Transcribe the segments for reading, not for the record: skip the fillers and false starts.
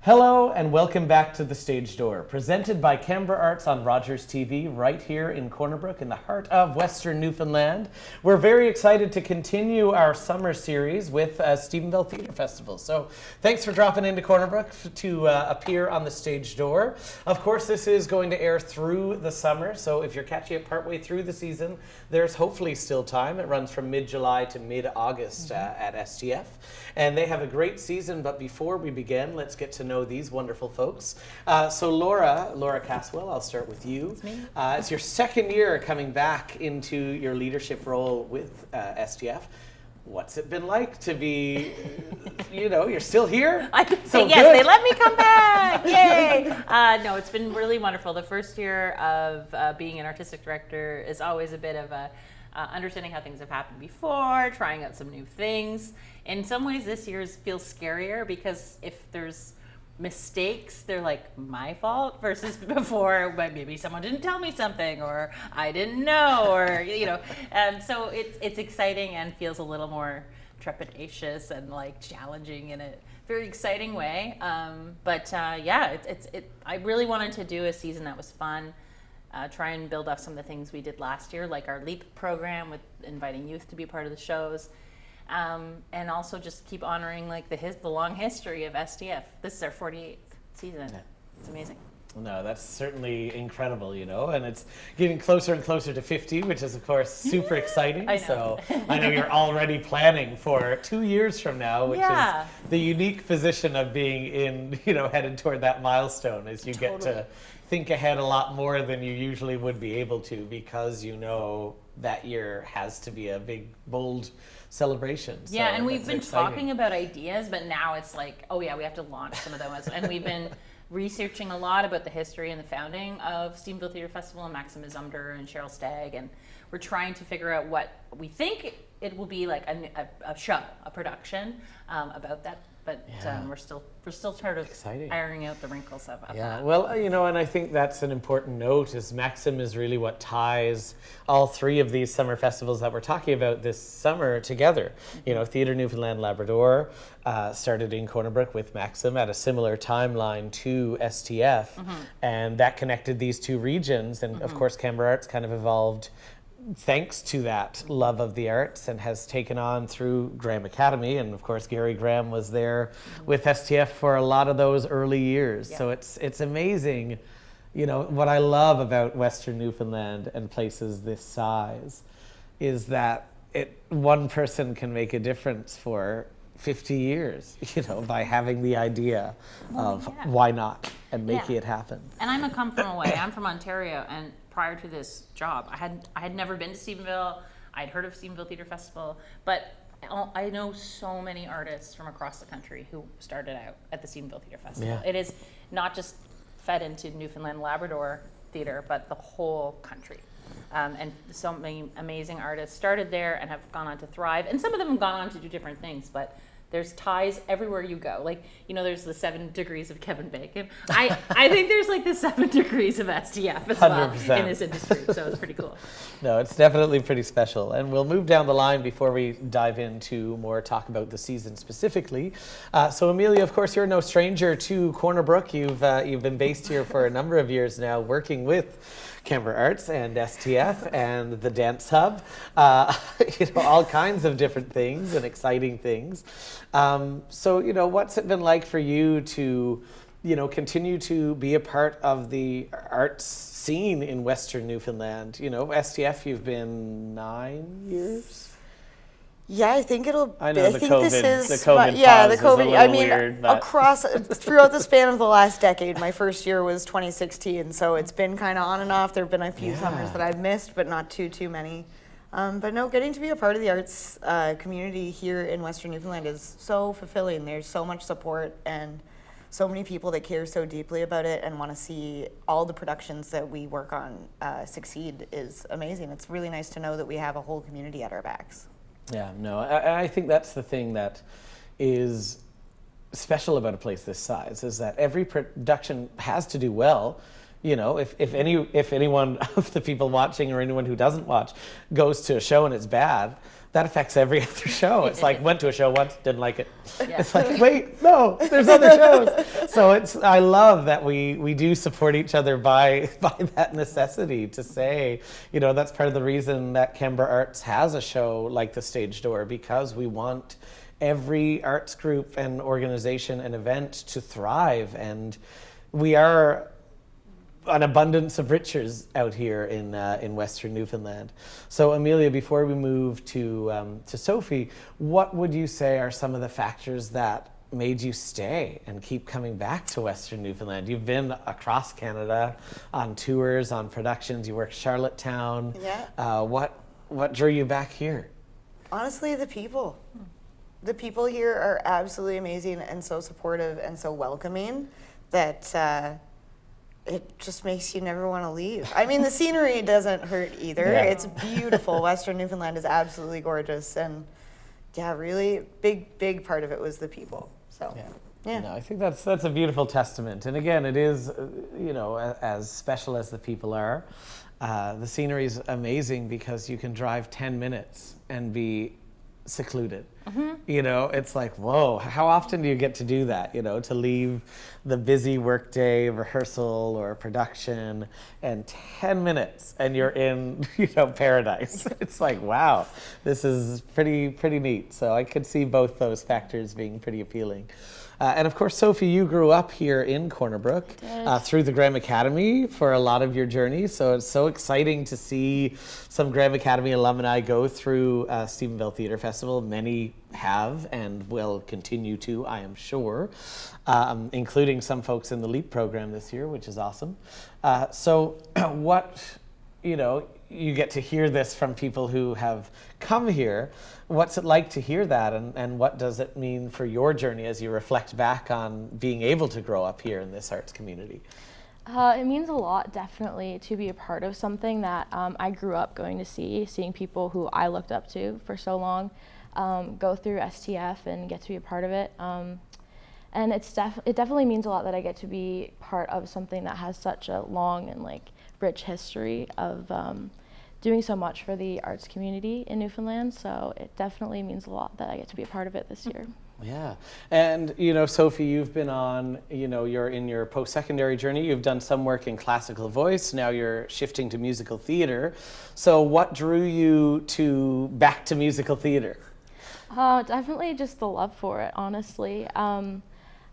Hello and welcome back to The Stage Door, presented by Canberra Arts on Rogers TV, right here in Corner Brook in the heart of Western Newfoundland. We're very excited to continue our summer series with Stephenville Theatre Festival. So thanks for dropping into Corner Brook to appear on The Stage Door. Of course, this is going to air through the summer, so if you're catching it partway through the season, there's hopefully still time. It runs from mid-July to mid-August at STF. And they have a great season, but before we begin, let's get to know these wonderful folks. So Laura Caswell, I'll start with you. It's me. It's your second year coming back into your leadership role with STF. What's it been like to be, you're still here? I can so say yes, good. they let me come back, yay! No, it's been really wonderful. The first year of being an artistic director is always a bit of a understanding how things have happened before, trying out some new things. In some ways, this year's feels scarier because if there's mistakes, they're like my fault versus before, but maybe someone didn't tell me something or I didn't know, or and so it's exciting and feels a little more trepidatious and like challenging in a very exciting way. I really wanted to do a season that was fun. Try and build off some of the things we did last year, like our LEAP program with inviting youth to be part of the shows. And also just keep honoring like the long history of STF. This is our 48th season. Yeah. It's amazing. No, that's certainly incredible, and it's getting closer and closer to 50, which is of course super exciting. I know. So I know you're already planning for 2 years from now, which is the unique position of being headed toward that milestone, as you get to think ahead a lot more than you usually would be able to, because that year has to be a big, bold celebration. So yeah, and we've been exciting. Talking about ideas, but now it's like, oh yeah, we have to launch some of those. And we've been researching a lot about the history and the founding of Stephenville Theatre Festival and Maxim Zumder and Cheryl Stagg, and we're trying to figure out what we think it will be like a show, a production about that. But we're still sort of exciting. Ironing out the wrinkles of that. Yeah, well, and I think that's an important note, is Maxim is really what ties all three of these summer festivals that we're talking about this summer together. Theatre Newfoundland Labrador started in Corner Brook with Maxim at a similar timeline to STF, and that connected these two regions, and of course Canberra Arts kind of evolved thanks to that love of the arts, and has taken on through Graham Academy, and of course Gary Graham was there with STF for a lot of those early years. Yeah. So it's amazing, what I love about Western Newfoundland and places this size is that one person can make a difference for 50 years, by having the idea of why not and making it happen. And I come from away. I'm from Ontario, and prior to this job, I had never been to Stephenville. I'd heard of Stephenville Theatre Festival, but I know so many artists from across the country who started out at the Stephenville Theatre Festival. Yeah. It is not just fed into Newfoundland Labrador theatre, but the whole country. And so many amazing artists started there and have gone on to thrive. And some of them have gone on to do different things, but there's ties everywhere you go. Like, there's the 7 degrees of Kevin Bacon. I think there's like the 7 degrees of STF as 100%. Well in this industry. So it's pretty cool. No, it's definitely pretty special. And we'll move down the line before we dive into more talk about the season specifically. So Amelia, of course, you're no stranger to Corner Brook. You've been based here for a number of years now, working with Canberra Arts and STF and the Dance Hub, all kinds of different things and exciting things. So, what's it been like for you to, continue to be a part of the arts scene in Western Newfoundland? STF, you've been 9 years? Yeah, I think it'll. I know I the think COVID. This is the COVID. the COVID. Is a little I mean, weird, but throughout the span of the last decade, my first year was 2016, so it's been kind of on and off. There have been a few summers that I've missed, but not too many. But no, getting to be a part of the arts community here in Western Newfoundland is so fulfilling. There's so much support and so many people that care so deeply about it and want to see all the productions that we work on succeed is amazing. It's really nice to know that we have a whole community at our backs. Yeah, no, I think that's the thing that is special about a place this size, is that every production has to do well. If anyone of the people watching or anyone who doesn't watch goes to a show and it's bad, that affects every other show. It's like, went to a show once, didn't like it. Yeah. It's like, wait, no, there's other shows. So I love that we do support each other by that necessity to say, that's part of the reason that Canberra Arts has a show like The Stage Door, because we want every arts group and organization and event to thrive. And we are an abundance of riches out here in Western Newfoundland. So Amelia, before we move to Sophie, what would you say are some of the factors that made you stay and keep coming back to Western Newfoundland? You've been across Canada on tours, on productions. You worked Charlottetown. Yeah. What drew you back here? Honestly, the people. The people here are absolutely amazing and so supportive and so welcoming that it just makes you never want to leave. I mean, the scenery doesn't hurt either. Yeah. It's beautiful. Western Newfoundland is absolutely gorgeous. And yeah, really big part of it was the people. So, yeah. No, I think that's a beautiful testament. And again, it is, as special as the people are, the scenery is amazing because you can drive 10 minutes and be secluded. It's like, whoa, how often do you get to do that, to leave the busy workday, rehearsal or production, and 10 minutes and you're in, paradise. It's like, wow, this is pretty neat. So I could see both those factors being pretty appealing. And of course, Sophie, you grew up here in Corner Brook through the Graham Academy for a lot of your journey. So it's so exciting to see some Graham Academy alumni go through Stephenville Theatre Festival. Many have and will continue to, I am sure, including some folks in the LEAP program this year, which is awesome. So you get to hear this from people who have come here. What's it like to hear that, and what does it mean for your journey as you reflect back on being able to grow up here in this arts community? It means a lot, definitely, to be a part of something that I grew up going to seeing people who I looked up to for so long go through STF and get to be a part of it. And it definitely means a lot that I get to be part of something that has such a long and rich history of doing so much for the arts community in Newfoundland. So it definitely means a lot that I get to be a part of it this year. Yeah. And, Sophie, you've been on, you're in your post-secondary journey. You've done some work in classical voice. Now you're shifting to musical theater. So what drew you back to musical theater? Definitely just the love for it, honestly.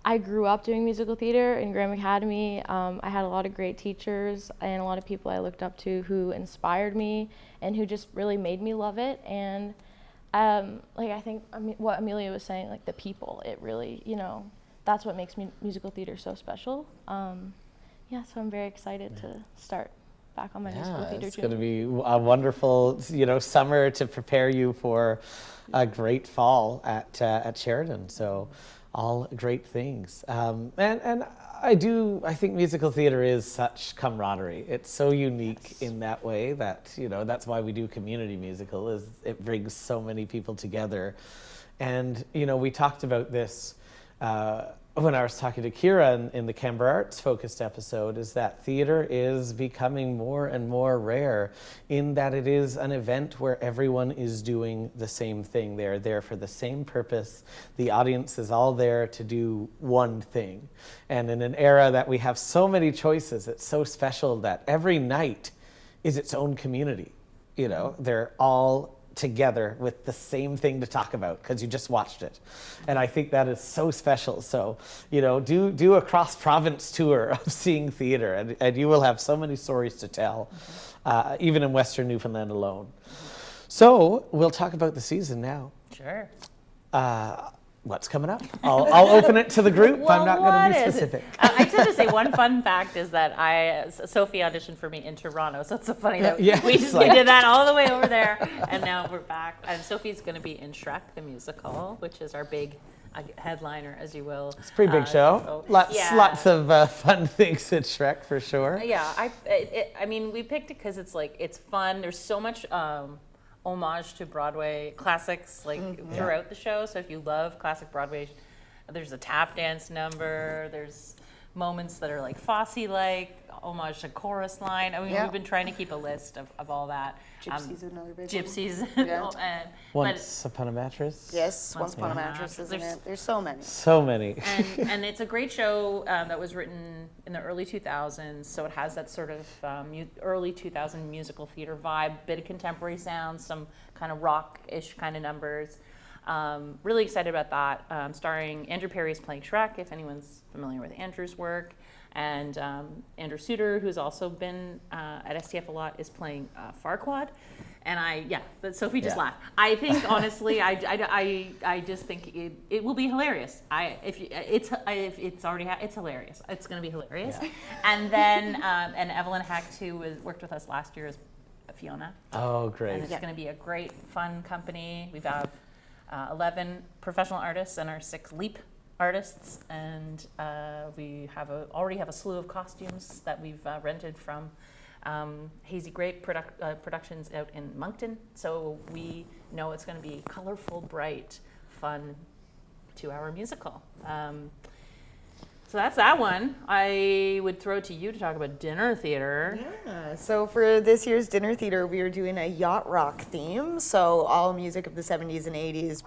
I grew up doing musical theater in Graham Academy. I had a lot of great teachers and a lot of people I looked up to who inspired me and who just really made me love it. And I think what Amelia was saying, the people, it really, that's what makes musical theater so special. So I'm very excited to start back on my musical theater it's journey. going to be a wonderful, summer to prepare you for a great fall at Sheridan. So all great things. And I think musical theater is such camaraderie. It's so unique in that way that, that's why we do community musical, is it brings so many people together. And, we talked about this when I was talking to Kira in the Canberra Arts focused episode, is that theater is becoming more and more rare in that it is an event where everyone is doing the same thing. They're there for the same purpose. The audience is all there to do one thing. And in an era that we have so many choices, it's so special that every night is its own community. They're all together with the same thing to talk about because you just watched it. And I think that is so special. So, do a cross-province tour of seeing theater and you will have so many stories to tell, even in Western Newfoundland alone. So we'll talk about the season now. Sure. What's coming up? I'll open it to the group. Well, I'm not going to be what is it? specific. I just have to say one fun fact is that Sophie auditioned for me in Toronto, so it's so funny that we did that all the way over there, and now we're back. And Sophie's going to be in Shrek the Musical, which is our big headliner, as you will. It's a pretty big show. Lots of fun things at Shrek for sure. Yeah, we picked it because it's fun. There's so much homage to Broadway classics throughout the show. So if you love classic Broadway, there's a tap dance number. There's moments that are Fosse-like. homage to Chorus Line. I mean, Yeah. we've been trying to keep a list of all that. Gypsies another big Gypsies. Yeah. Once Upon a Mattress. Yes, Once Upon a Upon a Mattress, Mattress. isn't it? There's so many. So many. And it's a great show that was written in the early 2000s, so it has that sort of early 2000 musical theater vibe, bit of contemporary sounds, some kind of rock-ish kind of numbers. Really excited about that. Starring Andrew Perry is playing Shrek, if anyone's familiar with Andrew's work, and Andrew Suter, who's also been at STF a lot, is playing Farquaad. And but Sophie just laughed. I think honestly, I just think it will be hilarious. It's hilarious. It's going to be hilarious. Yeah. And then and Evelyn Hecht, who worked with us last year, is Fiona. Oh, great. And it's going to be a great, fun company. We've have 11 professional artists and our 6 LEAP artists, and we already have a slew of costumes that we've rented from Hazy Grape Productions out in Moncton. So we know it's going to be colorful, bright, fun 2-hour musical. So that's that one. I would throw it to you to talk about dinner theater. Yeah, so for this year's dinner theater, we are doing a yacht rock theme. So all music of the 70s and 80s.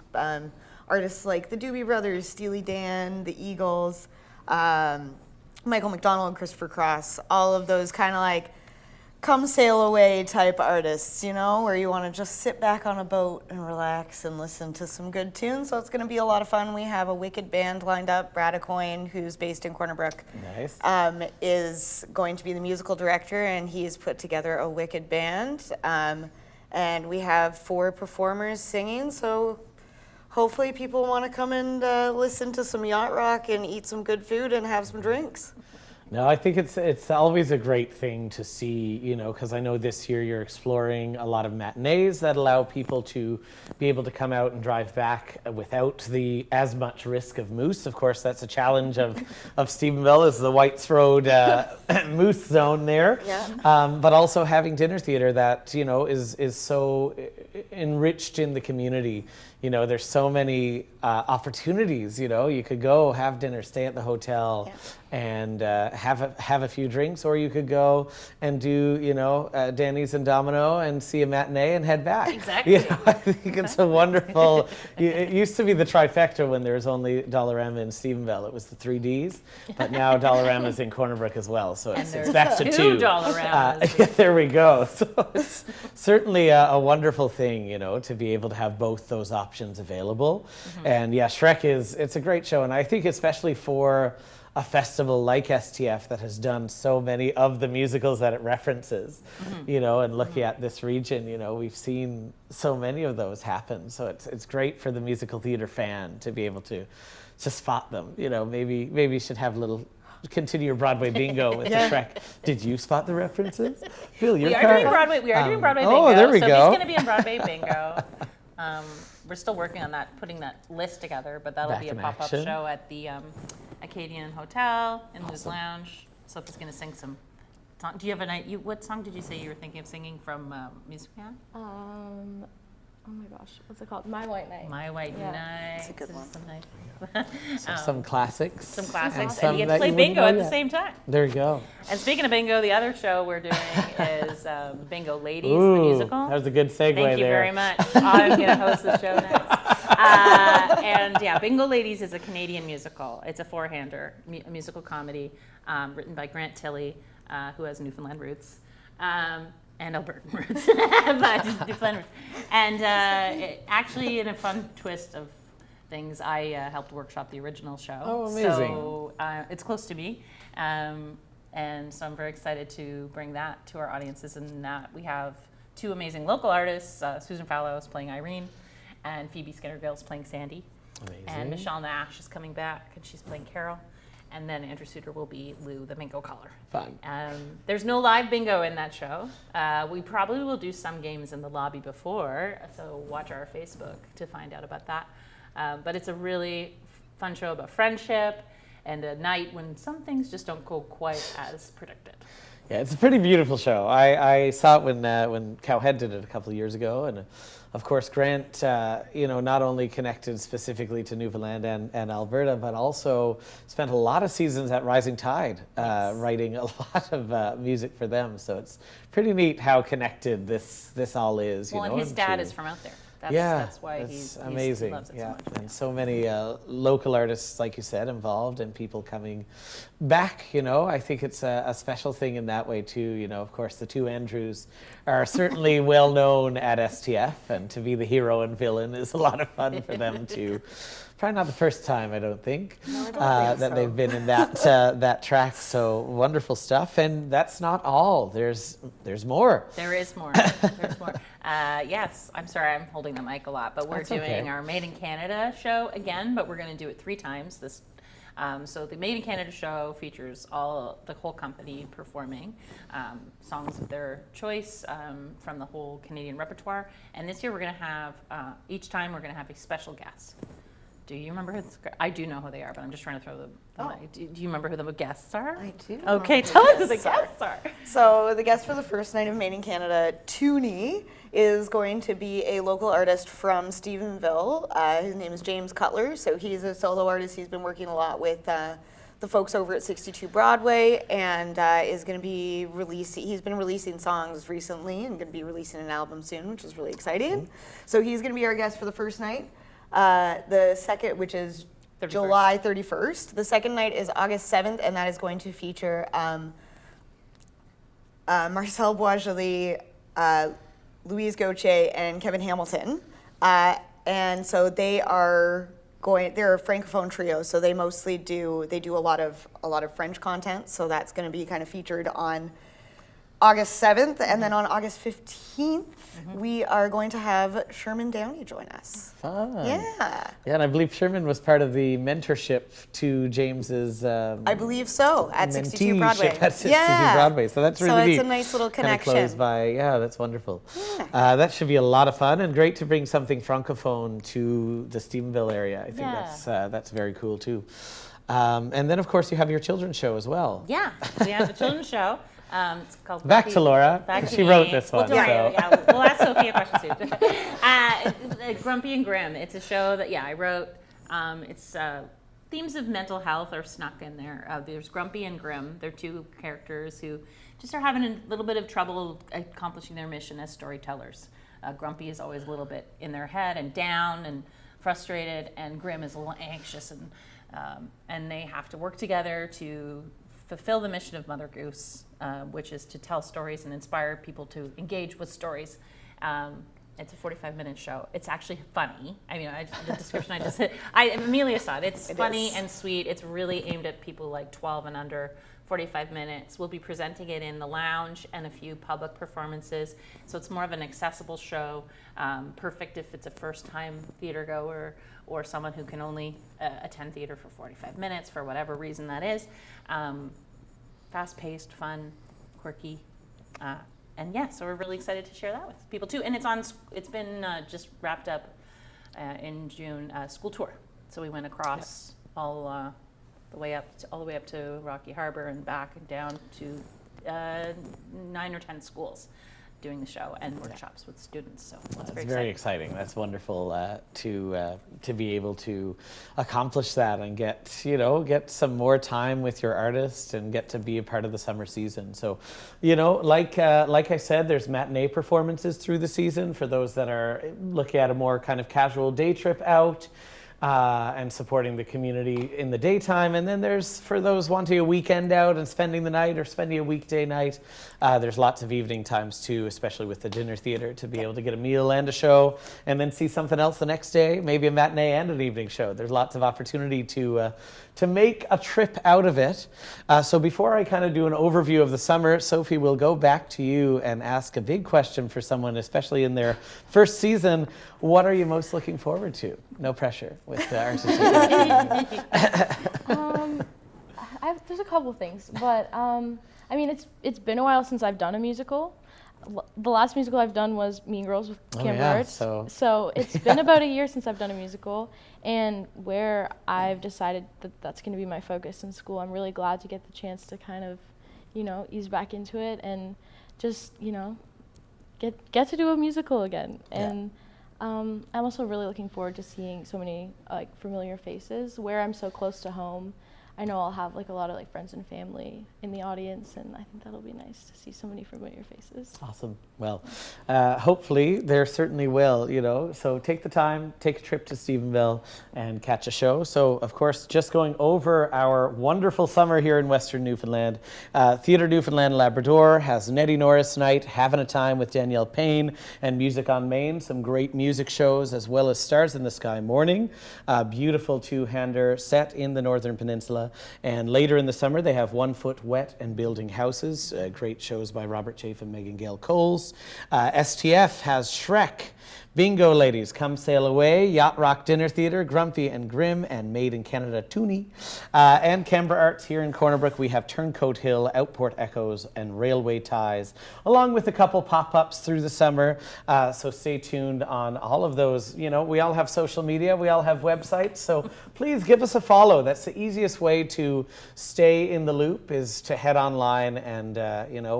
Artists like the Doobie Brothers, Steely Dan, the Eagles, Michael McDonald, Christopher Cross, all of those kind of like come sail away type artists, you know, where you want to just sit back on a boat and relax and listen to some good tunes. So it's going to be a lot of fun. We have a wicked band lined up. Brad Acoyne, who's based in Corner Brook, Nice. is going to be the musical director, and he's put together a wicked band. And we have 4 performers singing, so hopefully people want to come and listen to some yacht rock and eat some good food and have some drinks. No, I think it's always a great thing to see, you know, because I know this year you're exploring a lot of matinees that allow people to be able to come out and drive back without as much risk of moose. Of course, that's a challenge of Stephenville, is the Whites Road moose zone there. Yeah. But also having dinner theater that, you know, is so enriched in the community. You know, there's so many opportunities. You know, you could go have dinner, stay at the hotel, and have a few drinks, or you could go and do, you know, Danny's and Domino and see a matinee and head back. Exactly. You know, I think it's a wonderful. It used to be the trifecta when there was only Dollarama in Stephenville. It was the 3 Ds, but now Dollarama's in Corner Brook as well, so it's back to 2. Dollaramas. Yeah, there we go. So it's certainly a wonderful thing, you know, to be able to have both those options available. And yeah, Shrek it's a great show, and I think especially for a festival like STF that has done so many of the musicals that it references, you know, and looking at this region, you know, we've seen so many of those happen. So it's great for the musical theater fan to be able to spot them. You know, maybe you should have a little continue your Broadway bingo with the Shrek. Did you spot the references? Phil, We are doing Broadway bingo. Oh, there we so go. he's going to be on Broadway bingo. We're still working on that, putting that list together, but that'll Back be a in pop-up action. show at the Acadian Hotel in Lou's Lounge. Sophie's going to sing some song. Do you have what song did you say you were thinking of singing from Music Man? Oh my gosh, what's it called? My White Knight. My White Yeah. Knight. That's a good one. Some nice. Some classics. Some classics, some and you get that to play you wouldn't bingo know at the yet. same time. There you go. And speaking of bingo, the other show we're doing is Bingo Ladies, Ooh, the musical. that was a good segue there. Thank you very much. I'm going to host the show next. And yeah, Bingo Ladies is a Canadian musical. It's a four-hander, a musical comedy written by Grant Tilley, who has Newfoundland roots. And Albertan roots, but Newfoundland roots. And actually, in a fun twist of things, I helped workshop the original show. Oh, amazing. So it's close to me. And so I'm very excited to bring that to our audiences. And we have 2 amazing local artists, Susan Fallows playing Irene, and Phoebe Skinner-Gills playing Sandy. Amazing. And Michelle Nash is coming back, and she's playing Carol. And then Andrew Suter will be Lou, the bingo caller. Fun. There's no live bingo in that show. We probably will do some games in the lobby before, so watch our Facebook to find out about that. But it's a really fun show about friendship and a night when some things just don't go quite as predicted. Yeah, it's a pretty beautiful show. I saw it when Cowhead did it a couple of years ago, and of course Grant, not only connected specifically to Newfoundland and Alberta, but also spent a lot of seasons at Rising Tide, writing a lot of music for them. So it's pretty neat how connected this all is. Well, and his dad is from out there. That's why he's amazing. He loves it so much. And so many local artists, like you said, involved, and people coming back. I think it's a special thing in that way too. Of course, the two Andrews are certainly well known at STF, and to be the hero and villain is a lot of fun for them too. Probably not the first time, I don't think, that they've been in that track. So wonderful stuff, and that's not all. There's more. There is more. There's more. Yes, I'm sorry, I'm holding the mic a lot, but we're doing our Made in Canada show again, but we're going to do it 3 times. So the Made in Canada show features the whole company performing songs of their choice from the whole Canadian repertoire. And this year we're going to have, each time we're going to have a special guest. Do you remember who I do know who they are, but I'm just trying to throw them. Do you remember who the guests are? I do. Okay, tell us who the guests are. So the guest for the first night of Made in Canada, Toonie, is going to be a local artist from Stephenville. His name is James Cutler. So he's a solo artist. He's been working a lot with the folks over at 62 Broadway, and is going to be he's been releasing songs recently and going to be releasing an album soon, which is really exciting. So he's going to be our guest for the first night. The second, which is 31st. July 31st. The second night is August 7th, and that is going to feature Marcel Boisjoli, Louise Gauthier, and Kevin Hamilton. And so they're a Francophone trio, so they mostly do a lot of French content. So that's going to be kind of featured on August 7th, and then on August 15th, we are going to have Sherman Downey join us. Fun. Yeah. Yeah, and I believe Sherman was part of the mentorship to James's. I believe so, at 62 Broadway. At 62 Broadway, so that's really neat. So it's a nice little connection. Kind of close by. Yeah, that's wonderful. Yeah. That should be a lot of fun, and great to bring something Francophone to the Stephenville area. I think that's very cool too. And then, of course, you have your children's show as well. Yeah, we have the children's show. It's called Back to Laura. She wrote this one. We'll ask Sophie a question too. Grumpy and Grim. It's a show that I wrote. It's themes of mental health are snuck in there. There's Grumpy and Grim. They're 2 characters who just are having a little bit of trouble accomplishing their mission as storytellers. Grumpy is always a little bit in their head and down and frustrated, and Grim is a little anxious, and they have to work together to fulfill the mission of Mother Goose, which is to tell stories and inspire people to engage with stories. It's a 45-minute show. It's actually funny. I mean, the description I just said, Amelia saw it. It's funny and sweet. It's really aimed at people like 12 and under. 45 minutes. We'll be presenting it in the lounge and a few public performances. So it's more of an accessible show, perfect if it's a first-time theater goer or someone who can only attend theater for 45 minutes for whatever reason that is. Fast-paced, fun, quirky, and so we're really excited to share that with people too. And it's been just wrapped up in June, school tour. So we went across all the way up to Rocky Harbor and back and down to 9 or 10 schools doing the show and workshops with students. So it's very exciting. That's wonderful to be able to accomplish that and get some more time with your artist and get to be a part of the summer season. So, like I said, there's matinee performances through the season for those that are looking at a more kind of casual day trip out. And supporting the community in the daytime. And then there's, for those wanting a weekend out and spending the night or spending a weekday night, there's lots of evening times too, especially with the dinner theater, to be able to get a meal and a show and then see something else the next day, maybe a matinee and an evening show. There's lots of opportunity to make a trip out of it. So before I kind of do an overview of the summer, Sophie, we'll go back to you and ask a big question for someone, especially in their first season. What are you most looking forward to? No pressure with the artistic there's a couple things, but I mean, it's been a while since I've done a musical. The last musical I've done was Mean Girls with Kim Burch. So it's been about a year since I've done a musical, and where I've decided that that's going to be my focus in school. I'm really glad to get the chance to kind of, ease back into it and just, get to do a musical again. And I'm also really looking forward to seeing so many familiar faces. Where I'm so close to home, I know I'll have a lot of friends and family in the audience, and I think that'll be nice to see so many familiar faces. Awesome. Well, hopefully there certainly will, so take the time, take a trip to Stephenville and catch a show. So of course, just going over our wonderful summer here in Western Newfoundland, Theatre Newfoundland Labrador has Nettie Norris Night, Having a Time with Danielle Payne, and Music on Main, some great music shows, as well as Stars in the Sky Morning, a beautiful two-hander set in the Northern Peninsula. And later in the summer, they have One Foot Wet and Building Houses, great shows by Robert Chafe and Megan Gale Coles. STF has Shrek, Bingo Ladies, Come Sail Away, Yacht Rock Dinner Theatre, Grumpy and Grim, and Made in Canada Toonie. And Canberra Arts here in Corner Brook, we have Turncoat Hill, Outport Echoes, and Railway Ties, along with a couple pop-ups through the summer. So stay tuned on all of those. We all have social media, we all have websites, so please give us a follow. That's the easiest way to stay in the loop, is to head online, and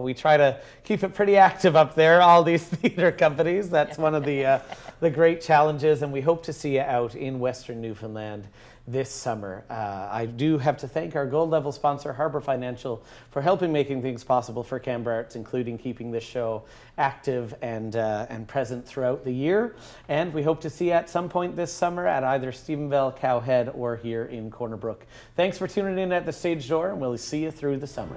we try to keep it pretty active up there, all these theatre companies. That's one of the great challenges, and we hope to see you out in Western Newfoundland this summer. I do have to thank our gold level sponsor, Harbour Financial, for helping making things possible for Canberra Arts, including keeping this show active and present throughout the year. And we hope to see you at some point this summer at either Stephenville, Cowhead, or here in Corner Brook. Thanks for tuning in at the stage door, and we'll see you through the summer.